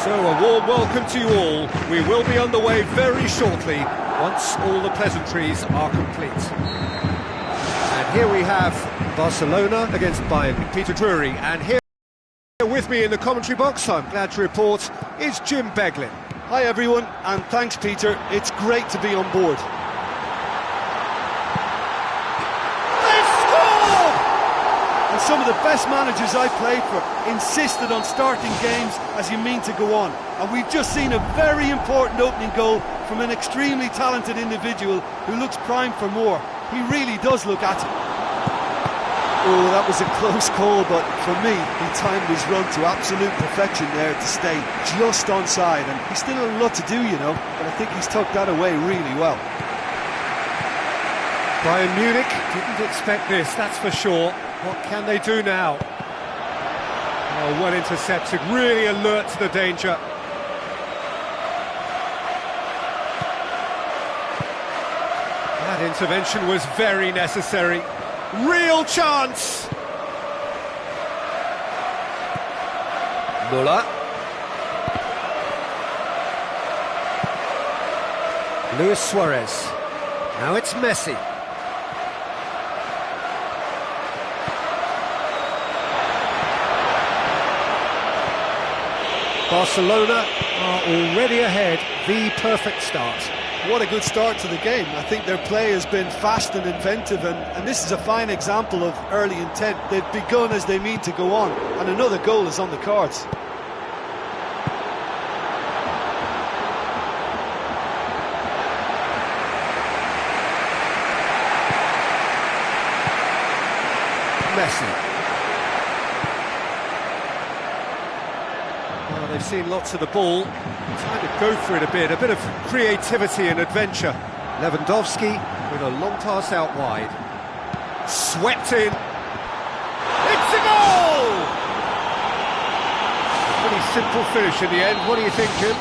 So a warm welcome to you all. We will be underway very shortly, once all the pleasantries are complete. And here we have Barcelona against Bayern. Peter Drury, and here with me in the commentary box, I'm glad to report, is Jim Beglin. Hi everyone, and thanks Peter, it's great to be on board. And some of the best managers I played for insisted on starting games as you mean to go on. And we've just seen a very important opening goal from an extremely talented individual who looks primed for more. He really does look at it. Oh, that was a close call, but for me, he timed his run to absolute perfection there to stay just onside. And he's still a lot to do, you know, but I think he's tucked that away really well. Bayern Munich didn't expect this, that's for sure. What can they do now? Oh, well intercepted, really alert to the danger. That intervention was very necessary. Real chance! Müller. Luis Suarez. Now it's Messi. Barcelona are already ahead, the perfect start. What a good start to the game. I think their play has been fast and inventive, and this is a fine example of early intent. They've begun as they mean to go on, and another goal is on the cards. Messi. Well, they've seen lots of the ball, trying to go for it a bit of creativity and adventure. Lewandowski with a long pass out wide. Swept in. It's a goal! Pretty simple finish in the end. What do you think, Jim?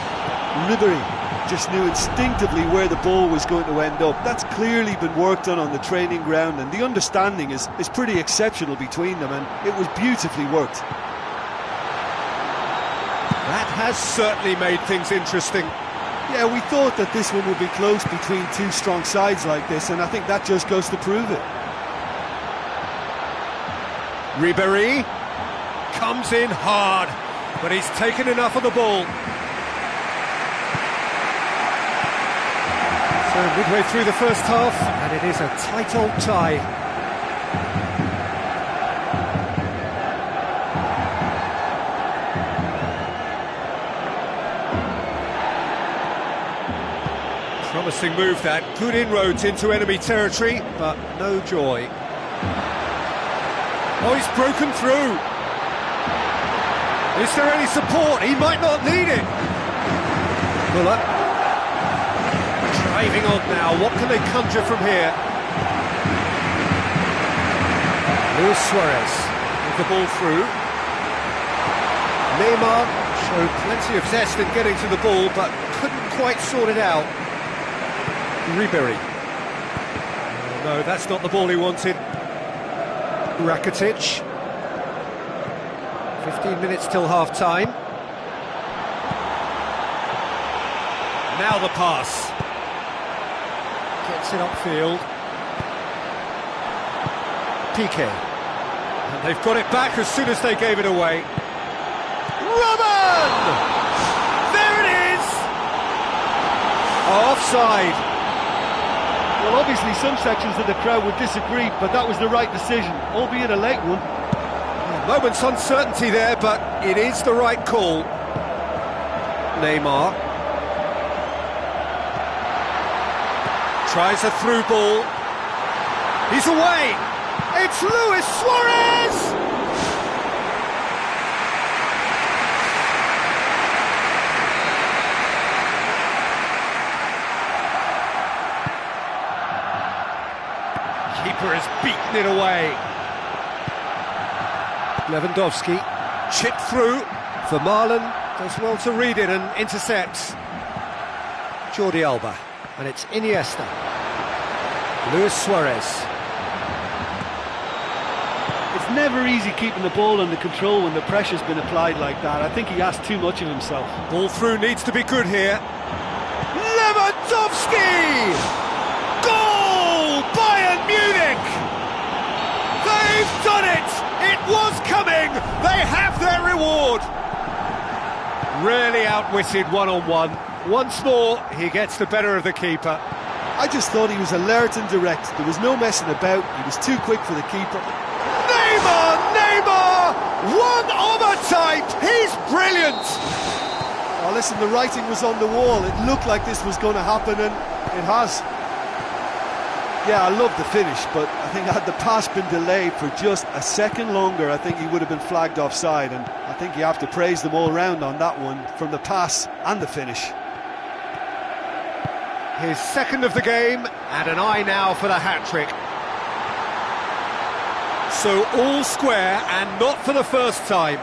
Ribery just knew instinctively where the ball was going to end up. That's clearly been worked on the training ground, and the understanding is pretty exceptional between them, and it was beautifully worked. That has certainly made things interesting. Yeah, we thought that this one would be close between two strong sides like this, and I think that just goes to prove it. Ribery comes in hard, but he's taken enough of the ball. So midway through the first half, and it is a tight old tie. Promising move that, good inroads into enemy territory, but no joy. Oh, he's broken through. Is there any support? He might not need it. Müller. Driving on now, what can they conjure from here? Luis Suarez with the ball through. Neymar showed plenty of zest in getting to the ball, but couldn't quite sort it out. Ribery. Oh, no, that's not the ball he wanted. Rakitic. 15 minutes till half-time. Now the pass. Gets it upfield. Piqué. And they've got it back as soon as they gave it away. Robin! There it is! Offside. Well, obviously some sections of the crowd would disagree, but that was the right decision, albeit a late one. Moment's uncertainty there, but it is the right call. Neymar. Tries a through ball. He's away! It's Luis Suarez! Keeper has beaten it away. Lewandowski, chipped through for Marlon, does well to read it and intercepts. Jordi Alba, and it's Iniesta. Luis Suarez. It's never easy keeping the ball under control when the pressure's been applied like that. I think he asked too much of himself. Ball through needs to be good here. Lewandowski! Goal! Bayern Munich! They've done it! It was coming! They have their reward! Really outwitted one-on-one. Once more, he gets the better of the keeper. I just thought he was alert and direct. There was no messing about. He was too quick for the keeper. Neymar! One of a type! He's brilliant! Oh, listen, the writing was on the wall. It looked like this was going to happen, and it has. Yeah, I love the finish, but I think had the pass been delayed for just a second longer, I think he would have been flagged offside, and I think you have to praise them all round on that one, from the pass and the finish. His second of the game, and an eye now for the hat-trick. So all square, and not for the first time.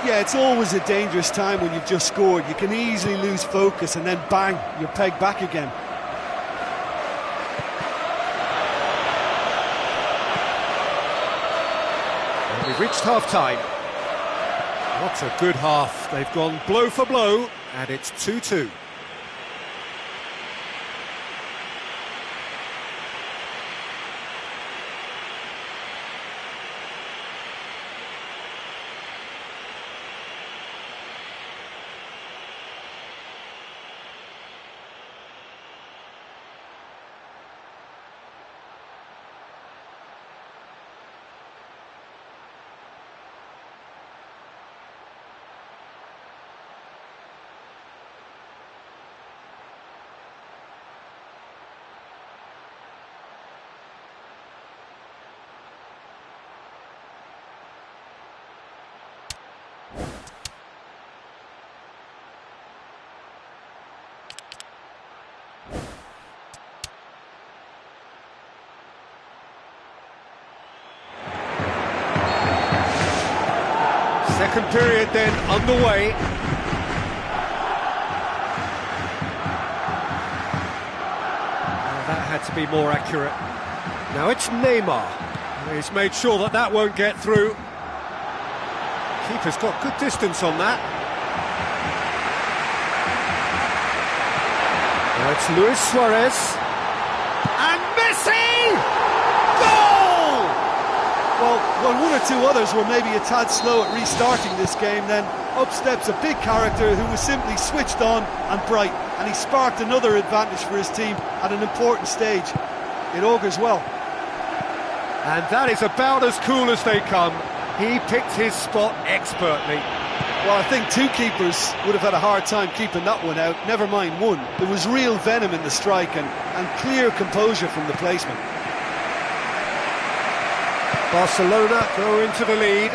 Yeah, it's always a dangerous time when you've just scored. You can easily lose focus, and then bang, you're pegged back again. And we've reached half-time. What a good half. They've gone blow for blow, and it's 2-2. Second period then underway. That had to be more accurate. Now it's Neymar. He's made sure that that won't get through. Keeper's got good distance on that. Now it's Luis Suarez. And Messi! Goal! Well, one or two others were maybe a tad slow at restarting this game, then up steps a big character who was simply switched on and bright, and he sparked another advantage for his team at an important stage. It augurs well. And that is about as cool as they come. He picked his spot expertly. Well, I think two keepers would have had a hard time keeping that one out, never mind one. There was real venom in the strike and clear composure from the placement. Barcelona go into the lead.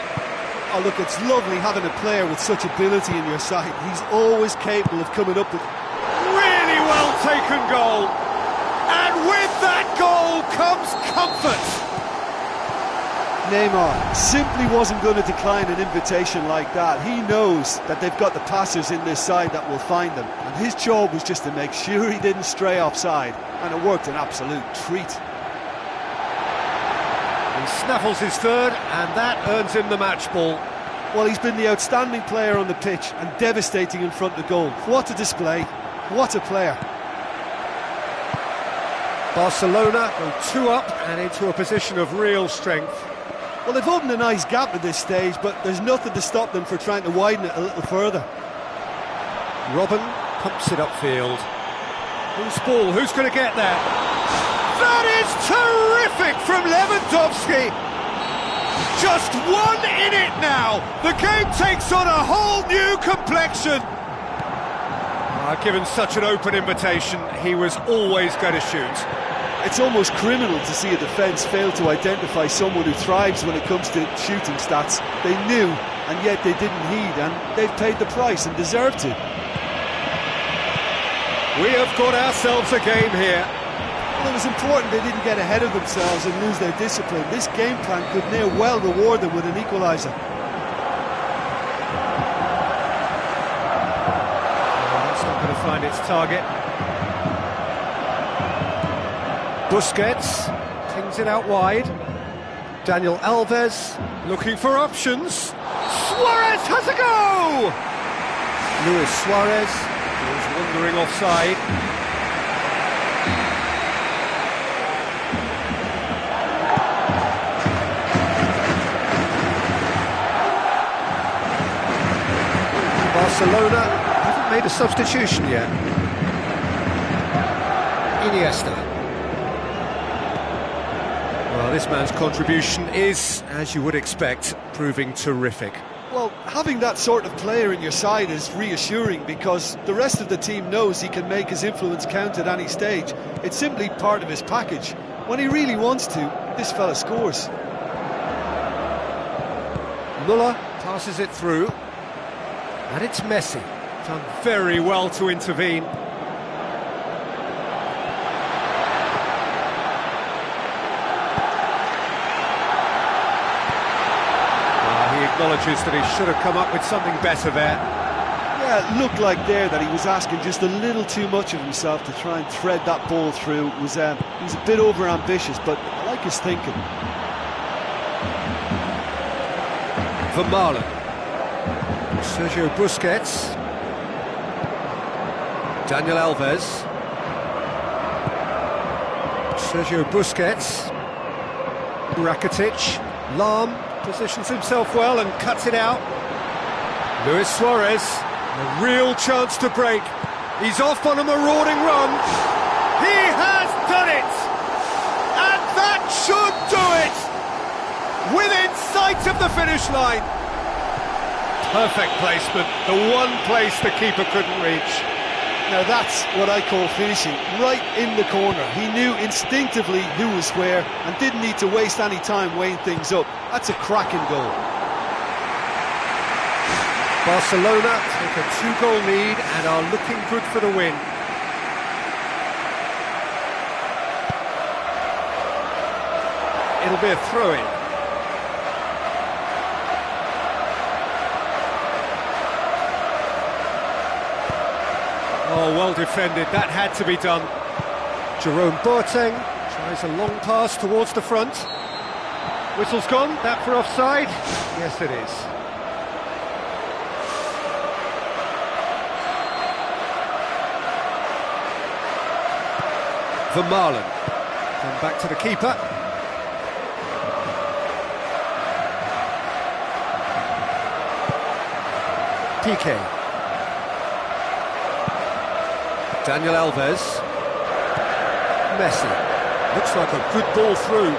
Oh, look, it's lovely having a player with such ability in your side. He's always capable of coming up with... Really well taken goal. And with that goal comes comfort. Neymar simply wasn't going to decline an invitation like that. He knows that they've got the passers in this side that will find them. And his job was just to make sure he didn't stray offside. And it worked an absolute treat. He snaffles his third, and that earns him the match ball. Well, he's been the outstanding player on the pitch and devastating in front of goal. What a display. What a player. Barcelona go 2 up and into a position of real strength. Well, they've opened a nice gap at this stage, but there's nothing to stop them for trying to widen it a little further. Robben pumps it upfield. Who's ball? Who's going to get there? That is terrific from Lewandowski! Just one in it now! The game takes on a whole new complexion! Given such an open invitation, he was always going to shoot. It's almost criminal to see a defence fail to identify someone who thrives when it comes to shooting stats. They knew, and yet they didn't heed, and they've paid the price and deserve to. We have got ourselves a game here. Well, it was important they didn't get ahead of themselves and lose their discipline. This game plan could near well reward them with an equaliser. That's not going to find its target. Busquets pings it out wide. Daniel Alves, looking for options. Suarez has a go! Luis Suarez is wandering offside. Barcelona haven't made a substitution yet. Iniesta. Well, this man's contribution is, as you would expect, proving terrific. Well, having that sort of player in your side is reassuring because the rest of the team knows he can make his influence count at any stage. It's simply part of his package. When he really wants to, this fella scores. Muller passes it through. And it's Messi. Done very well to intervene. He acknowledges that he should have come up with something better there. Yeah, it looked like there that he was asking just a little too much of himself to try and thread that ball through. He was a bit over-ambitious, but I like his thinking. Vermaelen. Sergio Busquets. Daniel Alves. Sergio Busquets. Rakitic. Lahm positions himself well and cuts it out. Luis Suarez, a real chance to break. He's off on a marauding run. He has done it! And that should do it! Within sight of the finish line. Perfect placement, the one place the keeper couldn't reach. Now that's what I call finishing, right in the corner. He knew instinctively who was where and didn't need to waste any time weighing things up. That's a cracking goal. Barcelona take a 2-goal lead and are looking good for the win. It'll be a throw-in. Oh, well defended, that had to be done. Jerome Boateng tries a long pass towards the front. Whistle's gone, that for offside? Yes it is. Vermaelen, come back to the keeper. Piqué. Daniel Alves. Messi. Looks like a good ball through.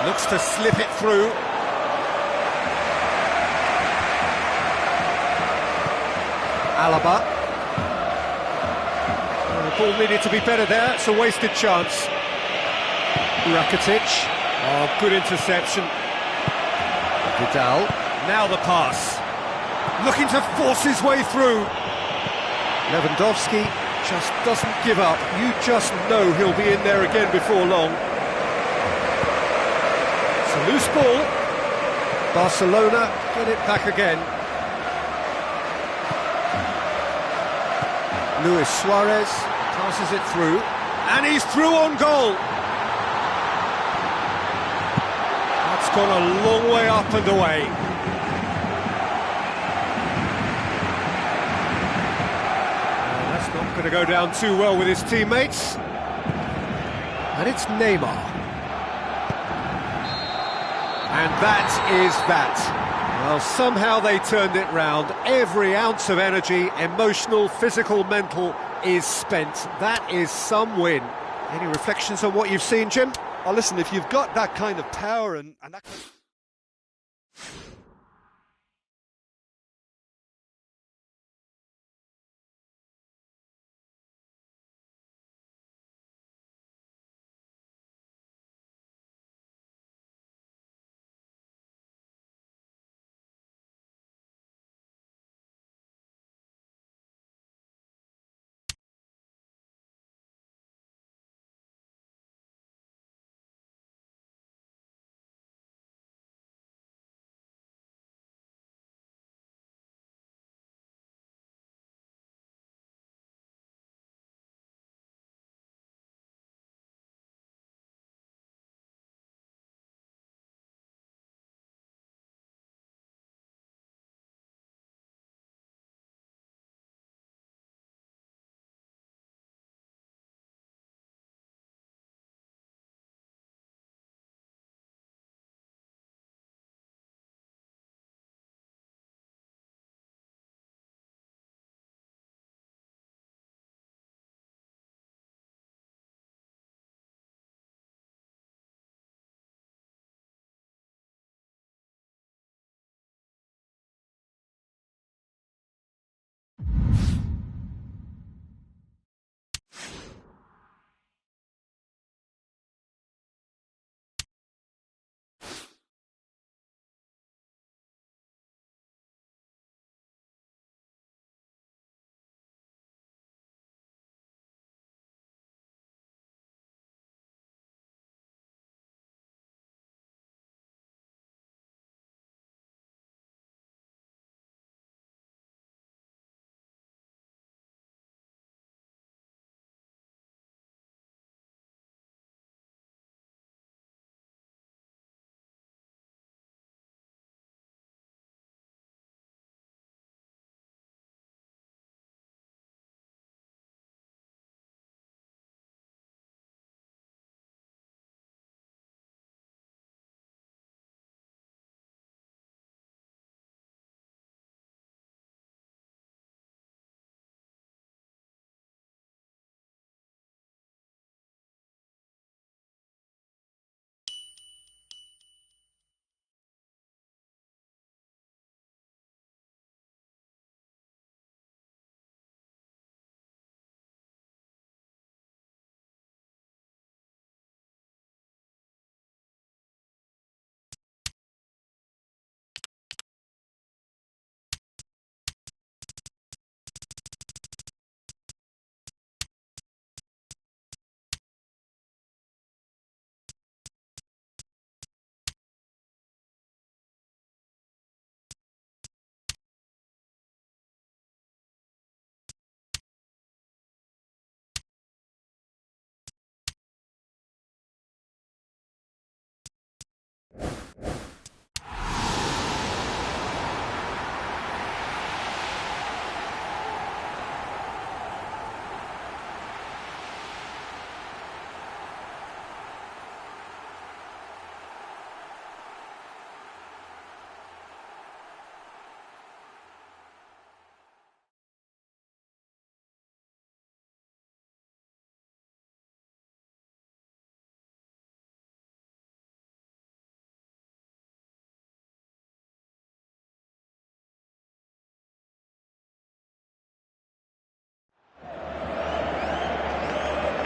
Looks to slip it through. Alaba. The ball needed to be better there, it's a wasted chance. Rakitic. Oh, good interception. Vidal. Now the pass. Looking to force his way through. Lewandowski just doesn't give up. You just know he'll be in there again before long. It's a loose ball. Barcelona get it back again. Luis Suarez passes it through. And he's through on goal. That's gone a long way up and away. Going to go down too well with his teammates. And it's Neymar. And that is that. Well, somehow they turned it round. Every ounce of energy, emotional, physical, mental, is spent. That is some win. Any reflections on what you've seen, Jim? Oh, listen, if you've got that kind of power and that kind of...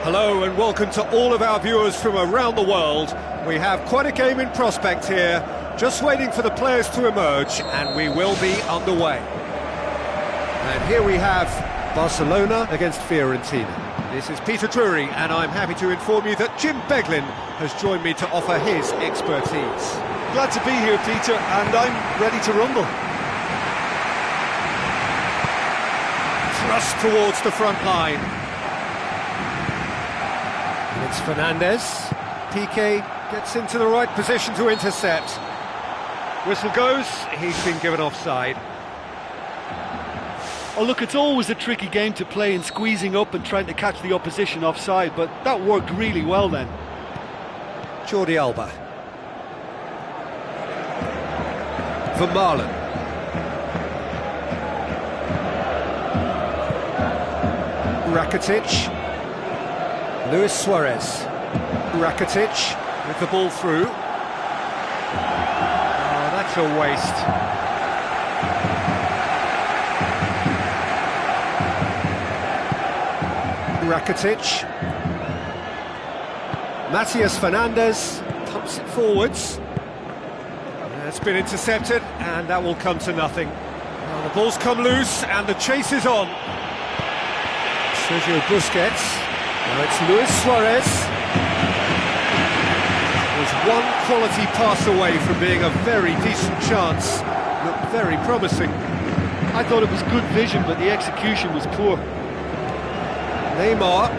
Hello and welcome to all of our viewers from around the world. We have quite a game in prospect here, just waiting for the players to emerge, and we will be underway. And here we have Barcelona against Fiorentina. This is Peter Drury, and I'm happy to inform you that Jim Beglin has joined me to offer his expertise. Glad to be here, Peter, and I'm ready to rumble. Thrust towards the front line. And it's Fernandez. Piqué gets into the right position to intercept. Whistle goes, he's been given offside. Oh look, it's always a tricky game to play in squeezing up and trying to catch the opposition offside, but that worked really well then. Jordi Alba. Vermaelen. Rakitic. Luis Suarez. Rakitic with the ball through. Oh, that's a waste. Rakitic. Matias Fernandez pumps it forwards. It's been intercepted, and that will come to nothing. Well, the ball's come loose, and the chase is on. Sergio Busquets. Now it's Luis Suarez. Was one quality pass away from being a very decent chance. Looked very promising. I thought it was good vision, but the execution was poor. Neymar.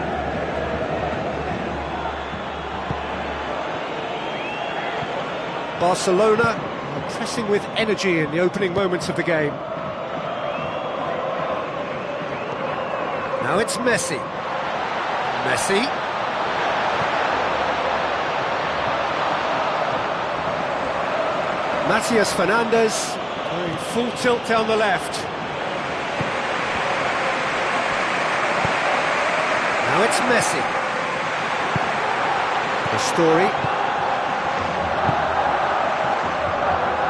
Barcelona are pressing with energy in the opening moments of the game. Now it's Messi. Messi. Matias Fernandez going full tilt down the left. Now it's Messi. The story.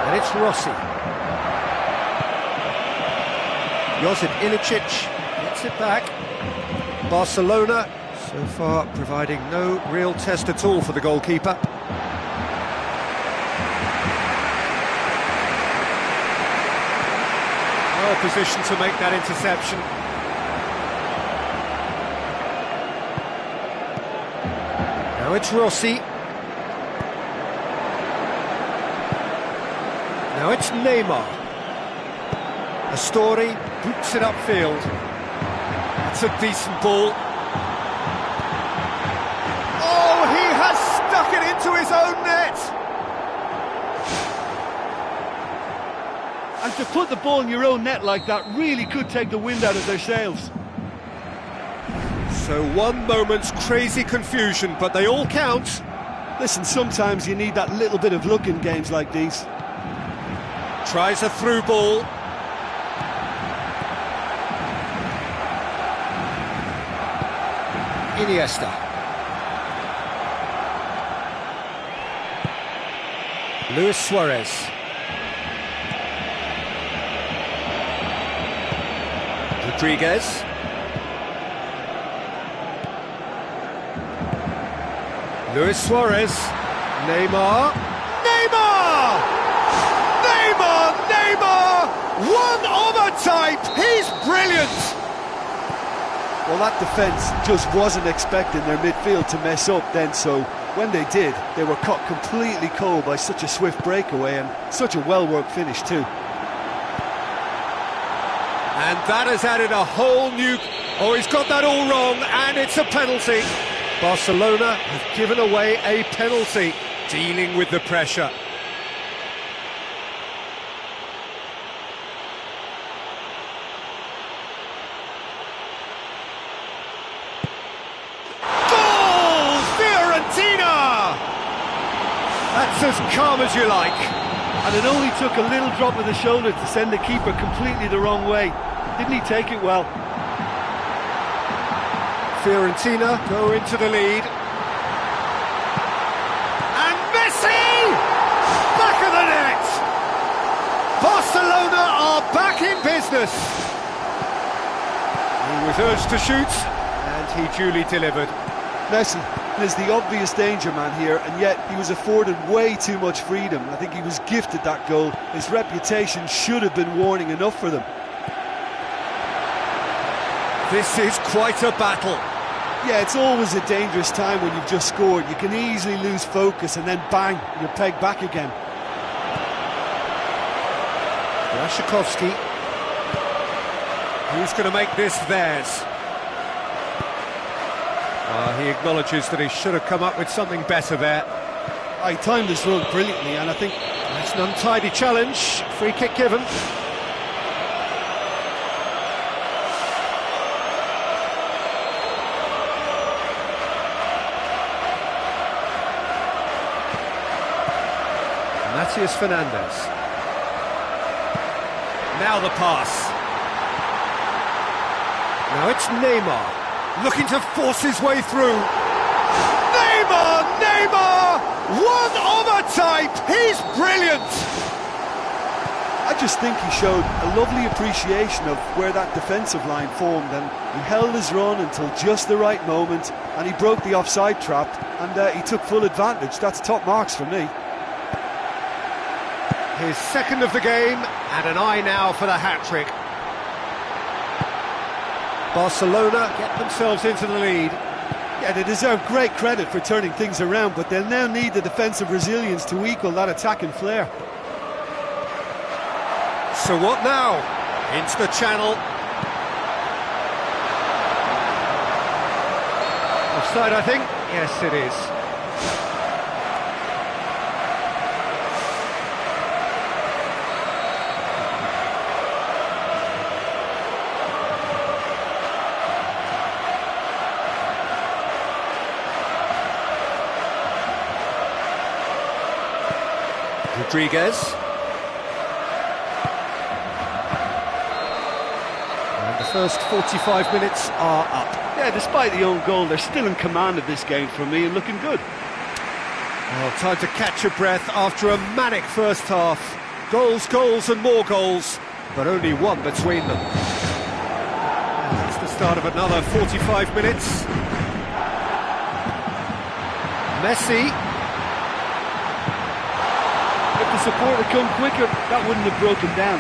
And it's Rossi. Josip Ilicic gets it back. Barcelona, so far, providing no real test at all for the goalkeeper. Well positioned to make that interception. Now it's Rossi. Now it's Neymar. Astori boots it upfield. It's a decent ball. Oh, he has stuck it into his own net! And to put the ball in your own net like that really could take the wind out of their sails. So one moment's crazy confusion, but they all count. Listen, sometimes you need that little bit of luck in games like these. Tries a through ball. Iniesta. Luis Suarez. Rodriguez. Luis Suarez. Neymar. Neymar! Neymar! Neymar! One of a type! He's brilliant! Well, that defence just wasn't expecting their midfield to mess up then, so when they did, they were caught completely cold by such a swift breakaway and such a well-worked finish too. And that has added a whole new... Oh, he's got that all wrong, and it's a penalty. Barcelona have given away a penalty, dealing with the pressure. That's as calm as you like. And it only took a little drop of the shoulder to send the keeper completely the wrong way. Didn't he take it well? Fiorentina go into the lead. And Messi! Back of the net! Barcelona are back in business. He was urged to shoot, and he duly delivered. Messi is the obvious danger man here, and yet he was afforded way too much freedom. I think he was gifted that goal. His reputation should have been warning enough for them. This is quite a battle. Yeah, it's always a dangerous time when you've just scored. You can easily lose focus and then bang, you're pegged back again. Rashikovsky. Who's going to make this theirs? He acknowledges that he should have come up with something better there. He timed his run brilliantly, and I think that's an untidy challenge. Free kick given. Matias Fernandez. Now the pass. Now it's Neymar, looking to force his way through. Neymar! One of a type! He's brilliant! I just think he showed a lovely appreciation of where that defensive line formed, and he held his run until just the right moment, and he broke the offside trap, and he took full advantage. That's top marks for me. His second of the game, and an eye now for the hat-trick. Barcelona get themselves into the lead. Yeah, they deserve great credit for turning things around, but they'll now need the defensive resilience to equal that attacking flair. So what now? Into the channel. Offside, I think? Yes, it is. Rodriguez. And the first 45 minutes are up. Yeah, despite the own goal, they're still in command of this game for me and looking good. Well, time to catch your breath after a manic first half. Goals, goals and more goals, but only one between them. And that's the start of another 45 minutes. Messi. If the support had come quicker, that wouldn't have broken down.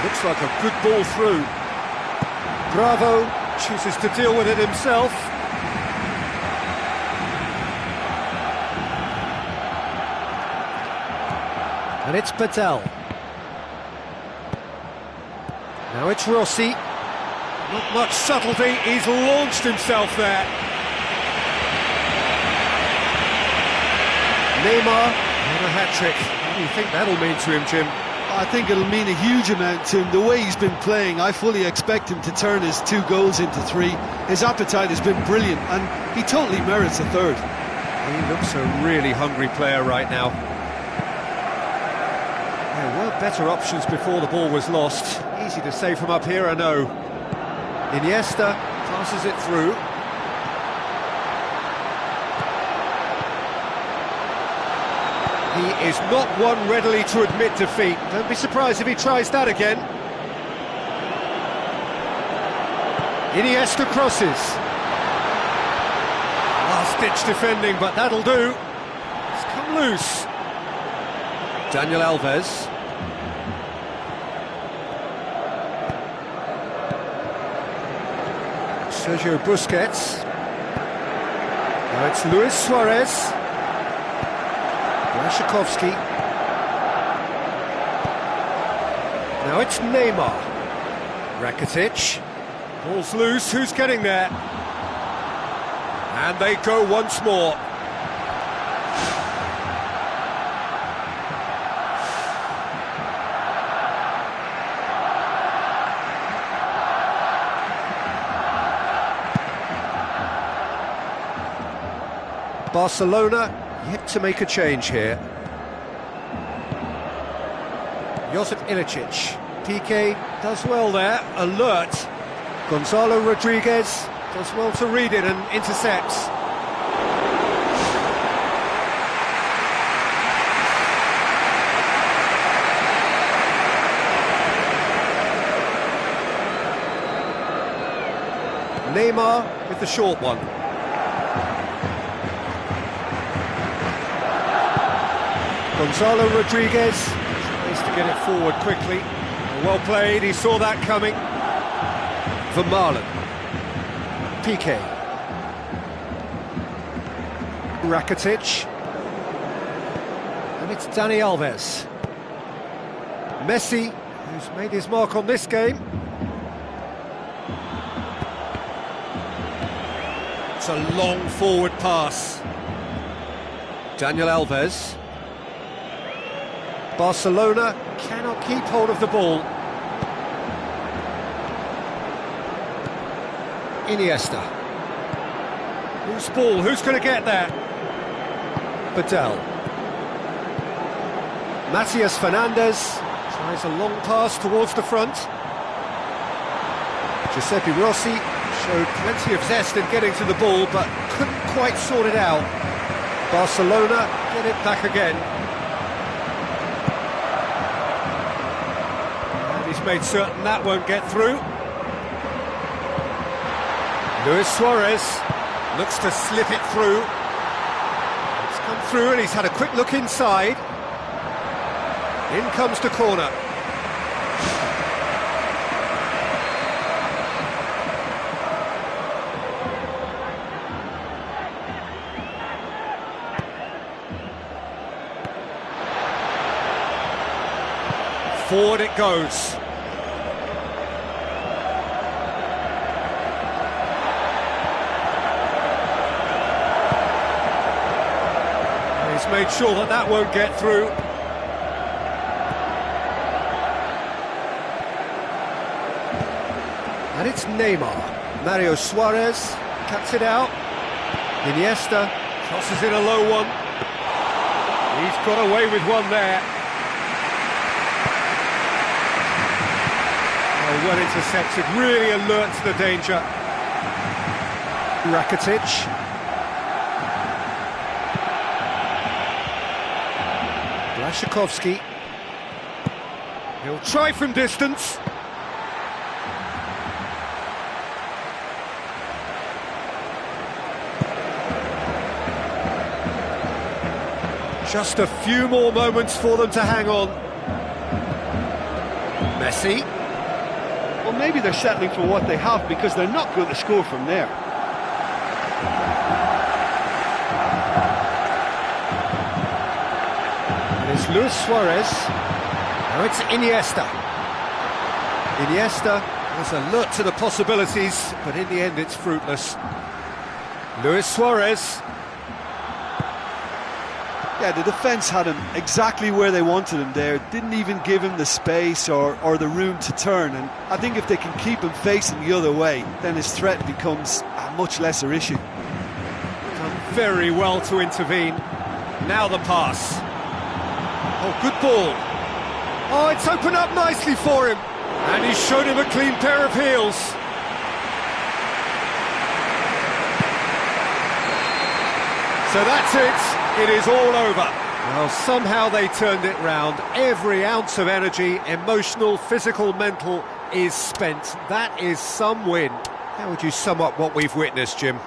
Looks like a good ball through. Bravo chooses to deal with it himself. And it's Patel. Now it's Rossi. Not much subtlety, he's launched himself there. Neymar. And a hat-trick. What do you think that'll mean to him, Jim? I think it'll mean a huge amount to him. The way he's been playing, I fully expect him to turn his 2 goals into 3. His appetite has been brilliant, and he totally merits a third. He looks a really hungry player right now. There were better options before the ball was lost. Easy to say from up here, I know. Iniesta passes it through. He is not one readily to admit defeat. Don't be surprised if he tries that again. Iniesta crosses. Last-ditch defending, but that'll do. It's come loose. Daniel Alves. Sergio Busquets. Now it's Luis Suarez. Rashikovsky. Now it's Neymar. Rakitic. Ball's loose, who's getting there? And they go once more. Barcelona yet to make a change here. Josip Ilicic. Piqué does well there, alert. Gonzalo Rodriguez does well to read it and intercepts. Neymar with the short one. Gonzalo Rodriguez tries to get it forward quickly. Well played, he saw that coming. Vermaelen. Piqué. Rakitic. And it's Dani Alves. Messi, who's made his mark on this game. It's a long forward pass. Daniel Alves. Barcelona cannot keep hold of the ball. Iniesta. Whose ball? Who's going to get there? Badal. Matias Fernandez tries a long pass towards the front. Giuseppe Rossi showed plenty of zest in getting to the ball, but couldn't quite sort it out. Barcelona get it back again. And he's made certain that won't get through. Luis Suarez looks to slip it through. It's come through and he's had a quick look inside. In comes the corner. Forward it goes. He's made sure that that won't get through. And it's Neymar. Mario Suarez cuts it out. Iniesta crosses in a low one. He's got away with one there. Oh, well intercepted, really alert to the danger. Rakitic. Blaszczykowski. He'll try from distance. Just a few more moments for them to hang on. Messi. Well, maybe they're settling for what they have because they're not going to score from there. And it's Luis Suarez. Now it's Iniesta. Iniesta was alert to the possibilities, but in the end it's fruitless. Luis Suarez. Yeah, the defence had him exactly where they wanted him there. Didn't even give him the space or the room to turn. And I think if they can keep him facing the other way, then his threat becomes a much lesser issue. Done very well to intervene. Now the pass. Oh, good ball. Oh, it's opened up nicely for him. And he's shown him a clean pair of heels. So that's it. It is all over. Well, somehow they turned it round. Every ounce of energy, emotional, physical, mental, is spent. That is some win. How would you sum up what we've witnessed, Jim?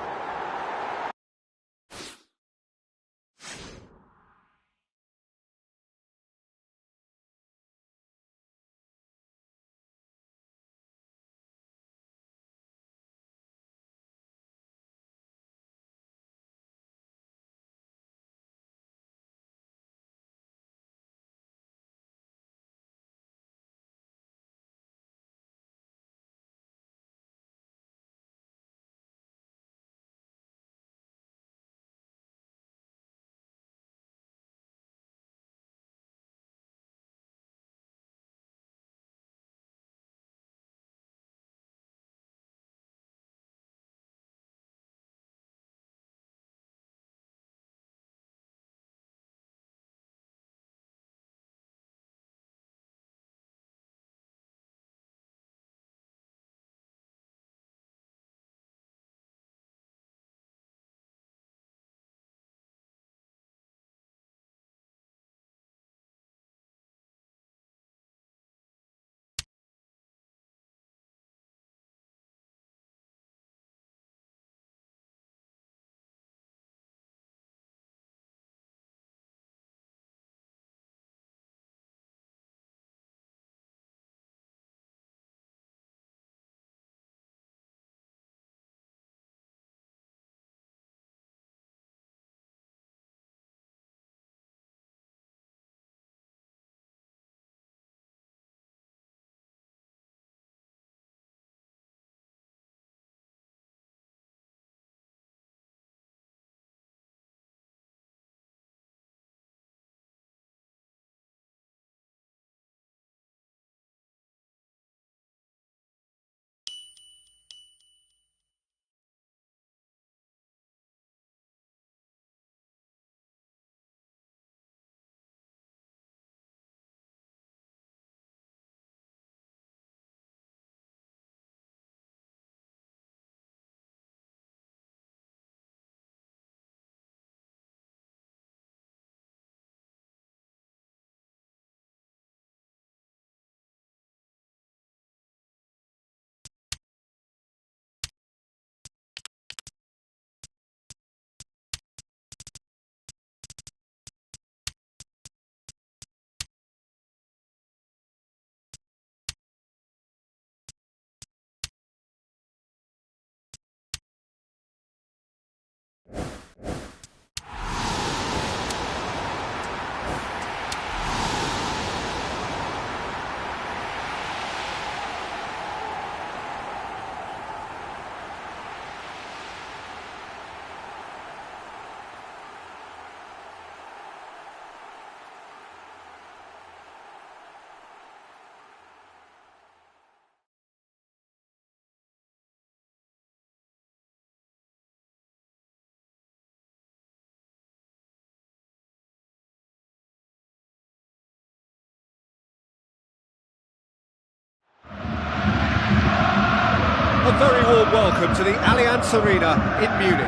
A very warm welcome to the Allianz Arena in Munich.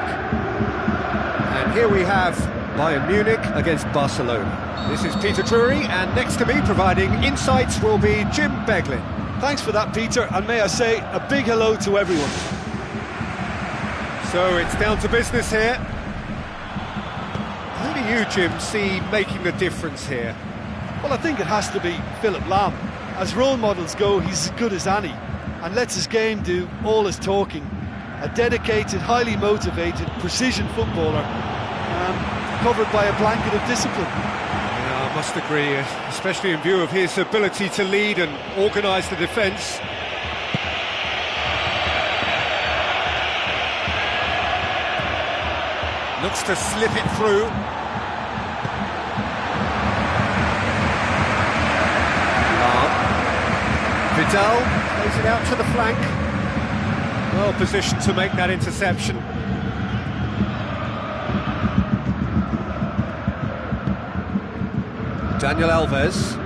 And here we have Bayern Munich against Barcelona. This is Peter Drury, and next to me providing insights will be Jim Beglin. Thanks for that, Peter, and may I say a big hello to everyone. So it's down to business here. Who do you, Jim, see making the difference here? Well, I think it has to be Philip Lahm. As role models go, he's as good as any, and lets his game do all his talking. A dedicated, highly motivated, precision footballer, covered by a blanket of discipline. Yeah, I must agree, especially in view of his ability to lead and organise the defence. Looks to slip it through. Vidal plays it out to the flank. Well positioned to make that interception. Daniel Alves.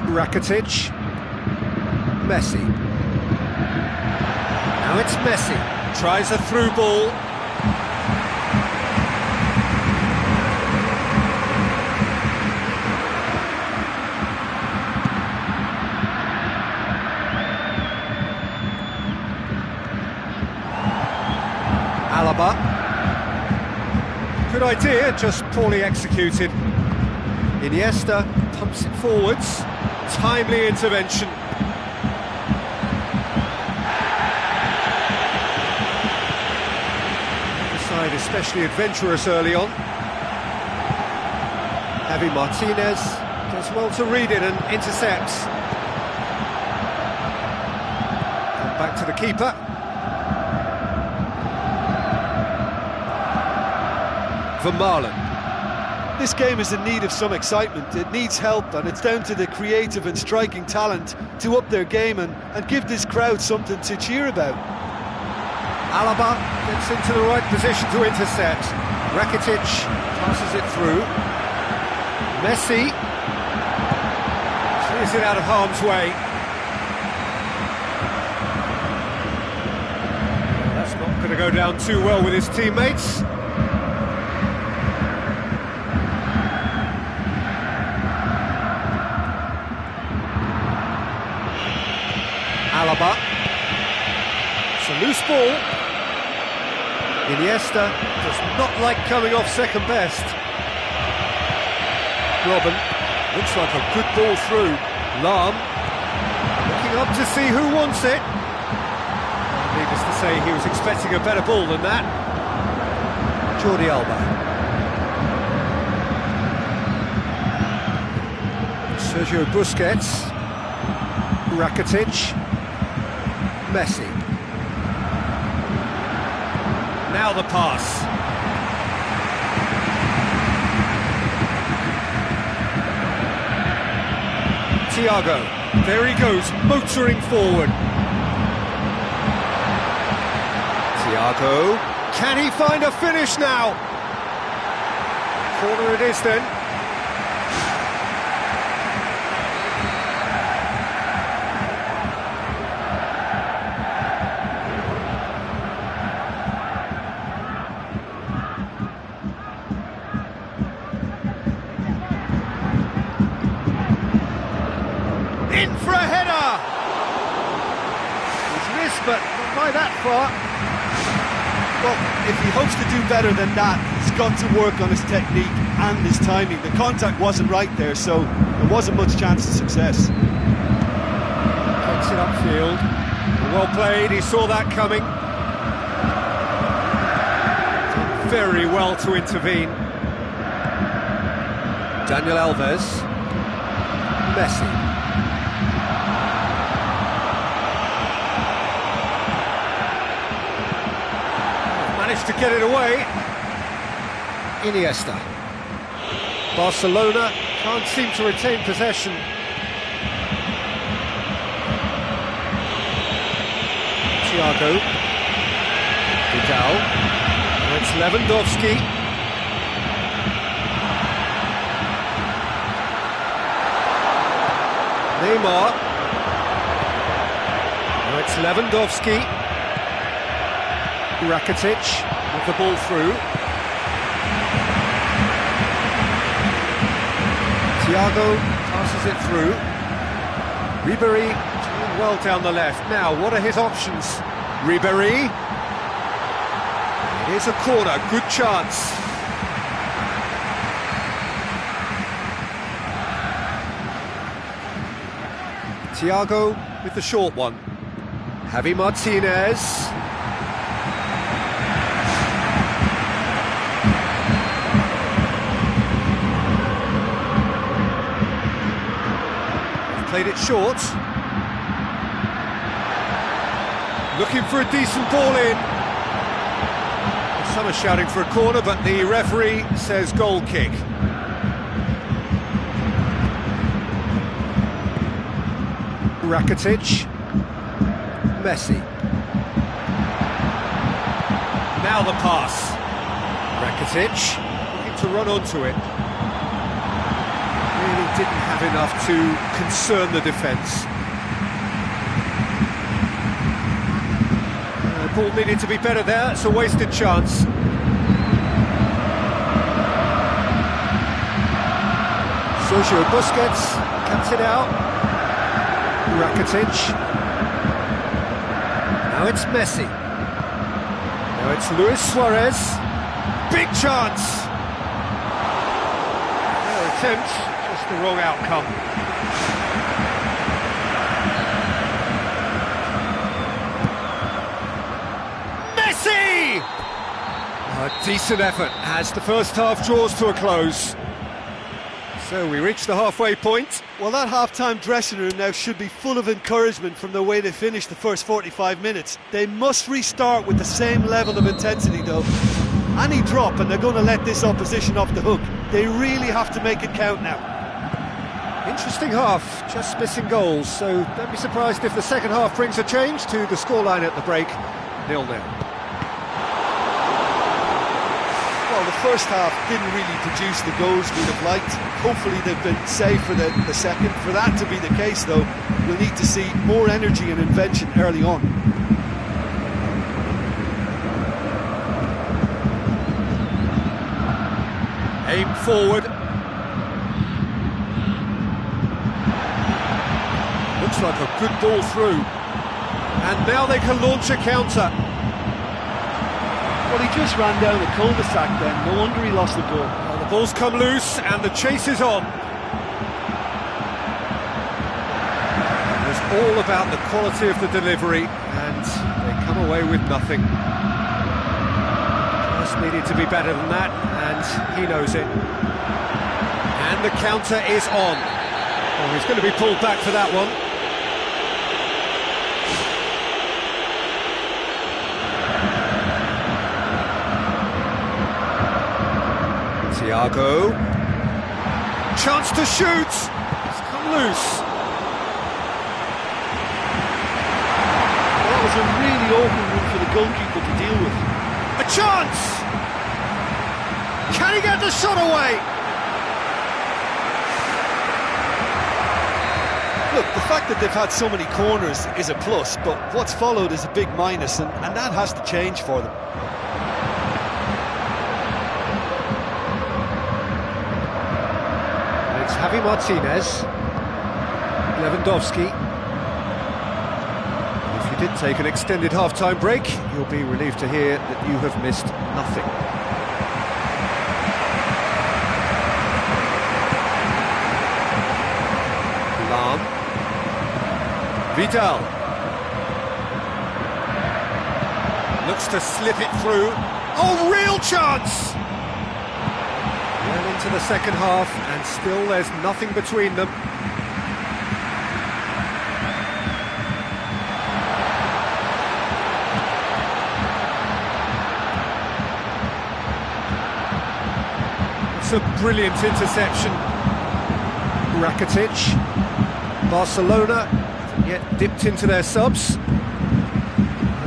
Rakitic. Messi. Now it's Messi. Tries a through ball. Alaba. Good idea, just poorly executed. Iniesta pumps it forwards. Timely intervention. The side especially adventurous early on. Javi Martinez does well to read it and intercepts. And back to the keeper. Vermaelen. This game is in need of some excitement. It needs help, and it's down to the creative and striking talent to up their game and give this crowd something to cheer about. Alaba gets into the right position to intercept. Rakitic passes it through. Messi clears it out of harm's way. That's not going to go down too well with his teammates. Alaba. It's a loose ball. Iniesta does not like coming off second best. Robben looks like a good ball through. Lahm looking up to see who wants it. Needless to say, he was expecting a better ball than that. Jordi Alba. Sergio Busquets. Rakitic. Messi. Now the pass. Thiago. There he goes, motoring forward. Thiago. Can he find a finish now? Corner it is then. In for a header! He's missed, but not by that far. Well, if he hopes to do better than that, he's got to work on his technique and his timing. The contact wasn't right there, so there wasn't much chance of success. Takes it upfield. Well played, he saw that coming. Did very well to intervene. Daniel Alves. Messi. Managed to get it away. Iniesta. Barcelona can't seem to retain possession. Thiago. Vidal. And it's Lewandowski. Neymar. Now it's It's Lewandowski. Rakitic with the ball through. Thiago passes it through. Ribéry doing well down the left. Now, what are his options? Ribéry. Here's a corner, good chance. Thiago with the short one. Javi Martinez. Played it short. Looking for a decent ball in. Some are shouting for a corner, but the referee says goal kick. Rakitic. Messi. Now the pass. Rakitic looking to run onto it. Really didn't have enough to concern the defence. The ball needed to be better there, it's a wasted chance. Sergio Busquets cuts it out. Rakitic. Now it's Messi. Now it's Luis Suarez. Big chance! Their attempt, just the wrong outcome. Messi! A decent effort as the first half draws to a close. So we reach the halfway point. Well, that half-time dressing room now should be full of encouragement from the way they finished the first 45 minutes. They must restart with the same level of intensity, though. Any drop and they're going to let this opposition off the hook. They really have to make it count now. Interesting half, just missing goals, so don't be surprised if the second half brings a change to the scoreline at the break, 0-0. Well, the first half didn't really produce the goals we'd have liked. Hopefully they've been saved for the second. For that to be the case, though, we'll need to see more energy and invention early on. Aim forward. Looks like a good ball through. And now they can launch a counter. Well, he just ran down the cul-de-sac then. No wonder he lost the ball. Well, the ball's come loose and the chase is on. It was all about the quality of the delivery and they come away with nothing. Just needed to be better than that and he knows it. And the counter is on. Well, he's going to be pulled back for that one. Thiago, chance to shoot, it's come loose. That was a really open one for the goalkeeper to deal with. A chance! Can he get the shot away? Look, the fact that they've had so many corners is a plus, but what's followed is a big minus, and that has to change for them. Javi Martinez, Lewandowski. If you did take an extended half-time break, you'll be relieved to hear that you have missed nothing. Lam. Vidal. Looks to slip it through. Oh, real chance! Well into the second half, and still there's nothing between them. It's a brilliant interception. Rakitic. Barcelona haven't yet dipped into their subs.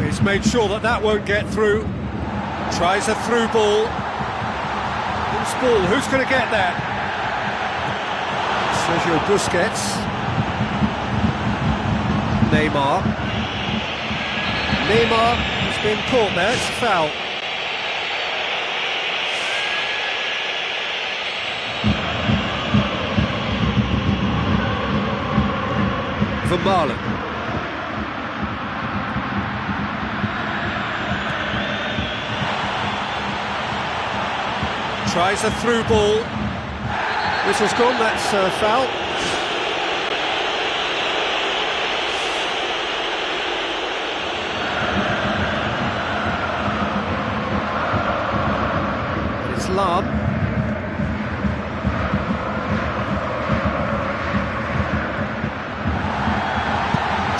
He's made sure that that won't get through. Tries a through ball. Loose ball, who's going to get there? Sergio Busquets. Neymar. Neymar has been caught there, it's a foul. For Marlon. Tries a through ball. Whistle's gone, that's a foul. And it's Lam.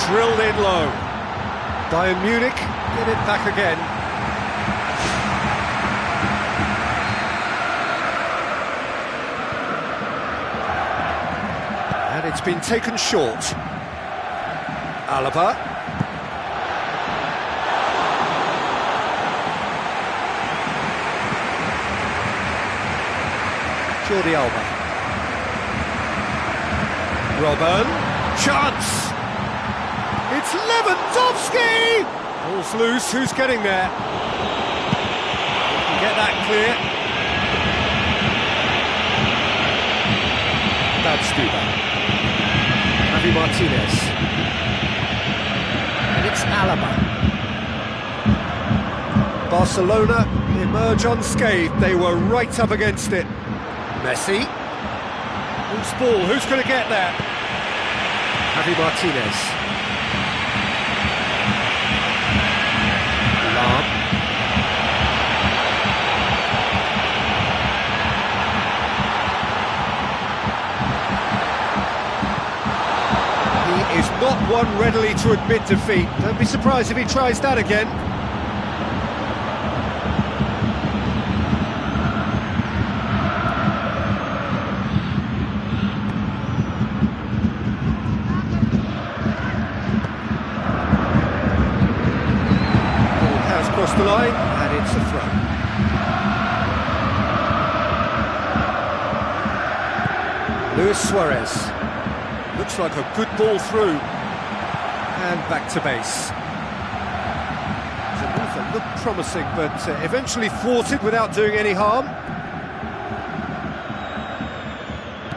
Drilled in low. Bayern Munich get it back again. And it's been taken short. Alaba. Jordi Alba. Robben. Chance! It's Lewandowski! Ball's loose, who's getting there? Can get that clear. That's Stuba. Javi Martinez. And it's Alaba. Barcelona emerge unscathed, they were right up against it. Messi. Loose ball, who's going to get there? Javi Martinez. He is not one readily to admit defeat. Don't be surprised if he tries that again. Across the line, and it's a throw. Luis Suarez. Looks like a good ball through. And back to base. The move that looked promising, but eventually thwarted without doing any harm.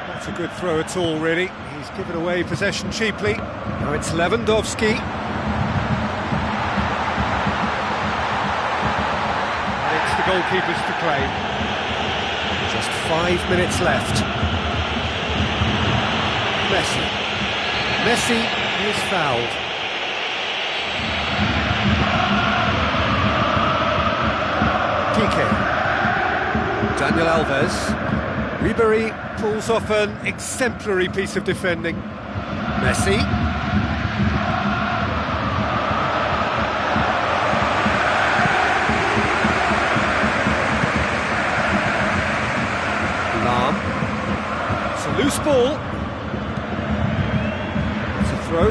Not a good throw at all, really. He's given away possession cheaply. Now it's Lewandowski. Goalkeepers to claim. Just 5 minutes left. Messi is fouled. Piqué. Daniel Alves. Ribéry pulls off an exemplary piece of defending. Messi. It's a loose ball. It's a throw.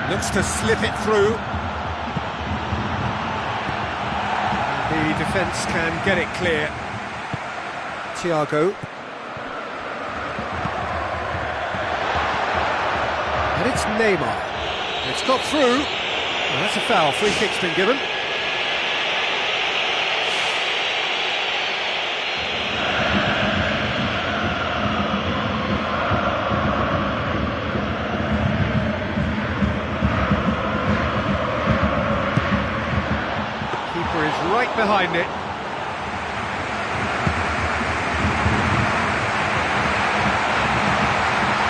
Looks to slip it through. The defence can get it clear. Thiago. And it's Neymar. It's got through. Well, that's a foul. Free kick's been given. Right behind it.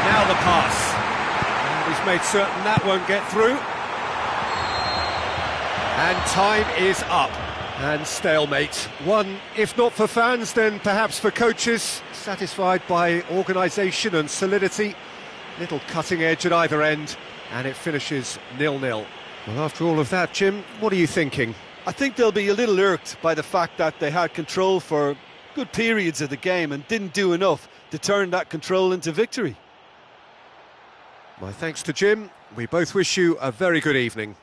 Now the pass. And he's made certain that won't get through. And time is up. And stalemate. One, if not for fans, then perhaps for coaches. Satisfied by organisation and solidity. Little cutting edge at either end. And it finishes 0-0. Well, after all of that, Jim, what are you thinking? I think they'll be a little irked by the fact that they had control for good periods of the game and didn't do enough to turn that control into victory. My thanks to Jim. We both wish you a very good evening.